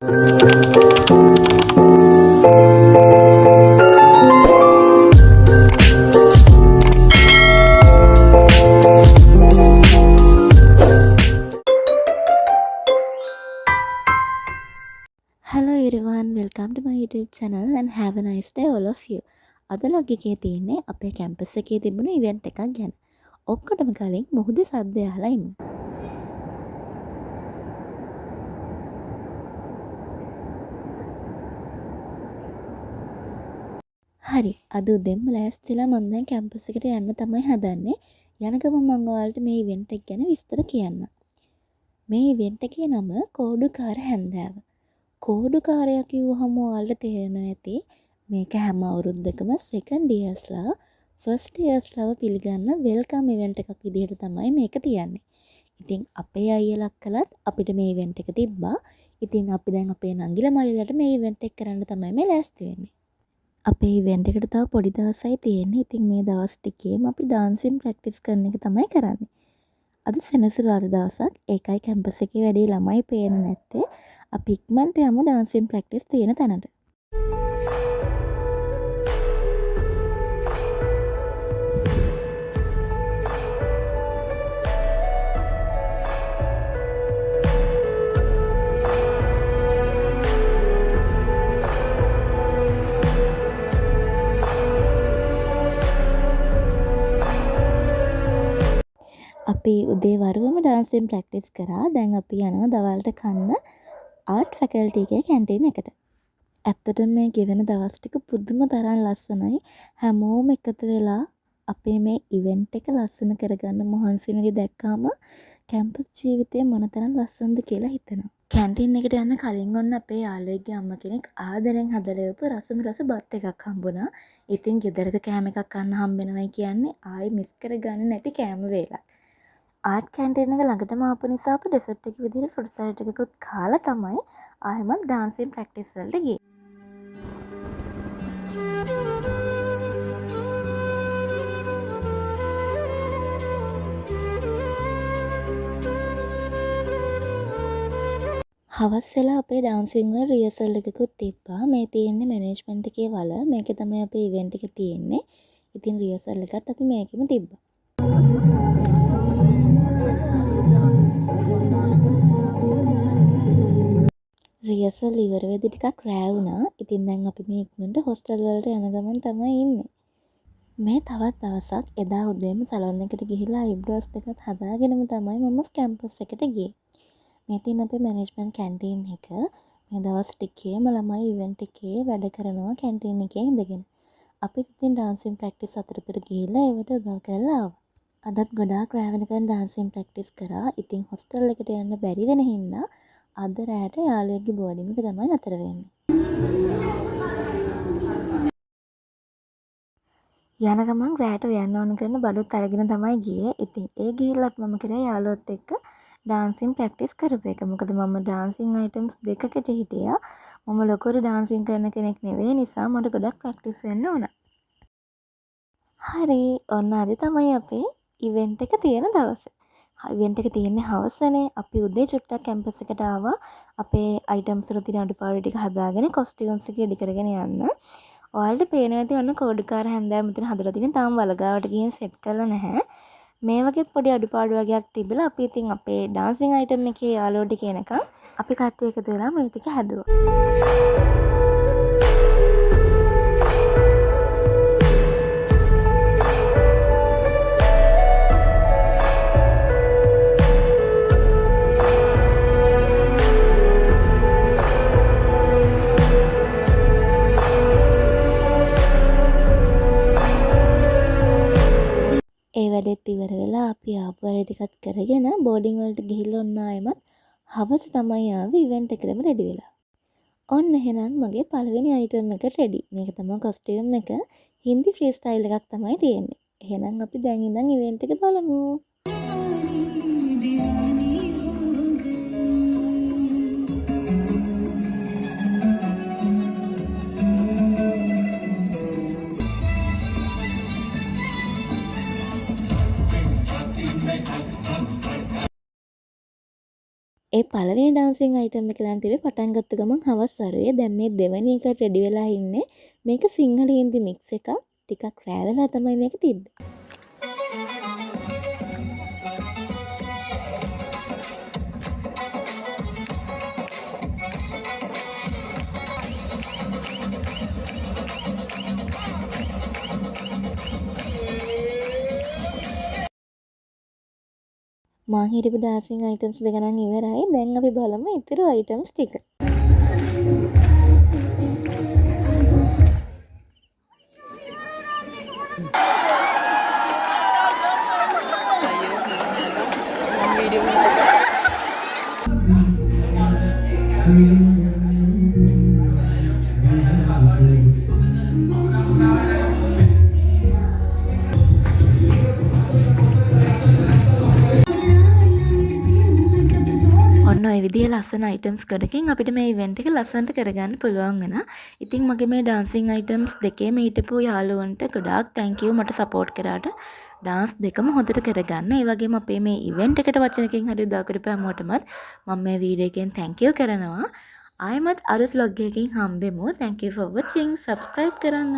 Hello everyone, welcome to my YouTube channel and have a nice day all of you. අද log එකේ තියෙන්නේ අපේ campus එකේ තිබුණු ඉවෙන්ට් එකක් ගැන. ඔක්කොටම කලින් මුහුදේ සද්දය අහලා ඉමු. හරි, අද උදේම ලෑස්තිලා මම දැන් කැම්පස් එකට යන්න තමයි හදන්නේ. යන ගමන් මම ඔයාලට මේ ඉවෙන්ට් එක ගැන විස්තර කියන්නම්. මේ ඉවෙන්ට් එකේ නම කෝඩුකාර හැන්දෑව. කෝඩුකාරයා කිව්වහම ඔයාලට තේරෙනවා ඇති මේක හැම අවුරුද්දකම සෙකන්ඩ් ඉයර්ස්ලා ෆස්ට් ඉයර්ස්ලාව පිළිගන්න වෙල්කම් ඉවෙන්ට් එකක් විදිහට තමයි මේක තියන්නේ. ඉතින් අපේ අයියලා කළත් අපිට මේ ඉවෙන්ට් එක තිබ්බා. ඉතින් අපි දැන් අපේ නංගිලා මල්ලිලාට මේ ඉවෙන්ට් එක කරන්න තමයි මේ ලෑස්ති වෙන්නේ. අපේ ඉවෙන්ට් එකට තව පොඩි දවසයි තියෙන්නේ. ඉතින් මේ දවස් ටිකේම අපි ඩාන්සින් ප්‍රැක්ටිස් කරන එක තමයි කරන්නේ. අද සෙනසුරාදා දවසක්. ඒකයි කැම්පස් එකේ වැඩි ළමයි පේන්නේ නැත්තේ. අපි ඉක්මනට යමු ඩාන්සින් ප්‍රැක්ටිස් තියෙන තැනට. අපි උදේ වරුවම ඩාන්සින් ප්‍රැක්ටිස් කරා. දැන් අපි යනවා දවල්ට කන්න ආර්ට් ෆැකල්ටි එකේ කැන්ටින් එකට. ඇත්තටම මේ ගෙවෙන දවස් ටික පුදුම තරම් ලස්සනයි. හැමෝම එකතු වෙලා අපේ මේ ඉවෙන්ට් එක ලස්සන කරගන්න මහන්සි වෙන දැක්කාම කැම්පස් ජීවිතේ මොනතරම් ලස්සනද කියලා හිතෙනවා. කැන්ටින් එකට යන්න කලින් ඔන්න අපේ යාළුවෙක්ගේ අම්මා කෙනෙක් ආදරෙන් හදලා එවපු රසම රස බත් එකක් හම්බුණා. ඉතින් ගෙදරක කෑම එකක් කන්න හම්බ වෙනවයි කියන්නේ ආයි මිස් කරගන්න නැති කෑම වේලක්. ආර්ට් කැන්ටින් එක ළඟටම ආපු නිසා අපි ඩෙසර්ට් එක විදිහට ෆෘට් සලාඩ් එකකුත් කාලා තමයි ආයෙමත් ඩාන්සින් ප්‍රැක්ටිස් වලට ගියේ. හවස් වෙලා අපේ ඩාන්සින් වල රිහර්සල් එකකුත් තිබ්බා. මේ තියෙන්නේ මැනේජ්මන්ට් එකේ වල. මේකේ තමයි අපේ ඉවෙන්ට් එක තියෙන්නේ. ඉතින් රිහර්සල් එකත් අපි මේකෙම තිබ්බා. රිහර්සල් ඉවර වෙද්දි ටිකක් රෑ වුණා. ඉතින් දැන් අපි මේ ඉක්මනට හොස්ටල් වලට යන ගමන් තමයි ඉන්නේ. මේ තවත් දවසක් එදා උදේම සැලොන් එකට ගිහිල්ලා අයිබ්‍රෝස් දෙකත් හදාගෙනම තමයි මම කැම්පස් එකට ගියේ. මේ තියෙන අපේ මැනේජ්මන්ට් කැන්ටින් එක. මේ දවස් ටිකේම ළමයි ඉවෙන්ට් එකේ වැඩ කරනවා කැන්ටින් එකේ ඉඳගෙන. අපි ඉතින් ඩාන්සින් ප්‍රැක්ටිස් අතරතුර ගිහිල්ලා ඒවට උදව් කරලා ආවා. අදත් ගොඩාක් රෑ වෙනකන් ඩාන්සින් ප්‍රැක්ටිස් කරා. ඉතින් හොස්ටල් එකට යන්න බැරි වෙන හින්දා අද රෑට යාළුවෙක්ගේ බෝඩින් එක තමයි නතර වෙන්නේ. යන ගමන් රෑට යන්න ඕන කරන බඩුත් අරගෙන තමයි ගියේ. ඉතින් ඒ ගිහිල්ලත් මම කරේ යාළුවොත් එක්ක ඩාන්සින් ප්‍රැක්ටිස් කරපු එක. මොකද මම ඩාන්සින් අයිටම්ස් දෙකකට හිටියා. මම ලොකුට ඩාන්සින් කරන කෙනෙක් නෙවෙයි නිසා මට ගොඩක් ප්‍රැක්ටිස් වෙන්න ඕන. හරි, ඔන්න අද තමයි අපේ ඉවෙන්ට් එක තියෙන දවස. ඉවෙන්ට් එක තියෙන්නේ හවසනේ. අපි උදේ චුට්ටක් කැම්පස් එකට ආවා. අපේ අයිටම්ස් වල තියෙන අඩුපාඩු ටික හදාගෙන කොස්ටියුම්ස් එක රෙඩි කරගෙන යන්න. ඔයාලට පේනවා ඇති ඔන්න කෝඩුකාර හැන්දෑව මෙතන හදලා තියෙන. තාම වලගාවට ගිහින් සෙට් කරලා නැහැ. මේ වගේ පොඩි අඩුපාඩු වගේක් තිබිලා අපි ඉතින් අපේ ඩාන්සින් අයිටම් එකේ යාළුවෝ ටික එනකම් අපි කට්ටිය එකතු වෙලා මේ ටික හැදුවා. ඒ වැඩෙත් ඉවර වෙලා අපි ආපු වැඩ ටිකත් කරගෙන බෝඩින් වලට ගිහිල්ලා ඔන්න ආයෙමත් හවස තමයි ආවේ ඉවෙන්ට් එකටම රෙඩි වෙලා. ඔන්න එහෙනම් මගේ පළවෙනි අයිටම් එක රෙඩි. මේක තමයි කොස්ටියුම් එක. හින්දි ෆ්‍රී ස්ටයිල් එකක් තමයි තියෙන්නේ. එහෙනම් අපි දැන් ඉඳන් ඉවෙන්ට් එක බලමු. ඒ පළවෙනි ඩාන්සින් අයිටම් එක දැන් තිබේ පටන් ගත්ත ගමන් හවස් වරුවේ. දැන් මේ දෙවෙනි එකට රෙඩි වෙලා ඉන්නේ. මේක සිංහල හින්දි මික්ස් එකක්. ටිකක් රෑ වෙලා තමයි මේක තිබ්බේ. මං හිටපු ඩාන්සින් අයිටම්ස් දෙක නම් ඉවරයි. දැන් අපි බලමු ඉතුරු අයිටම්ස් ටික. ඔන්න ඔය විදිහේ ලස්සන අයිටම්ස් ගොඩකින් අපිට මේ ඉවෙන්ට් එක ලස්සනට කරගන්න පුළුවන් වෙනවා. ඉතින් මගේ මේ ඩාන්සින් අයිටම්ස් දෙකේම හිටපු යාළුවන්ට ගොඩාක් thank you මට සපෝට් කරාට. ඩාන්ස් දෙකම හොඳට කරගන්න. ඒ වගේම අපේ මේ ඉවෙන්ට් එකට වචනකින් හරි උදව් කරපු හැමෝටමත් මම මේ වීඩියෝ එකෙන් thank you කරනවා. ආයෙමත් අලුත් vlog එකකින් හම්බෙමු. Thank you for watching. subscribe කරන්න.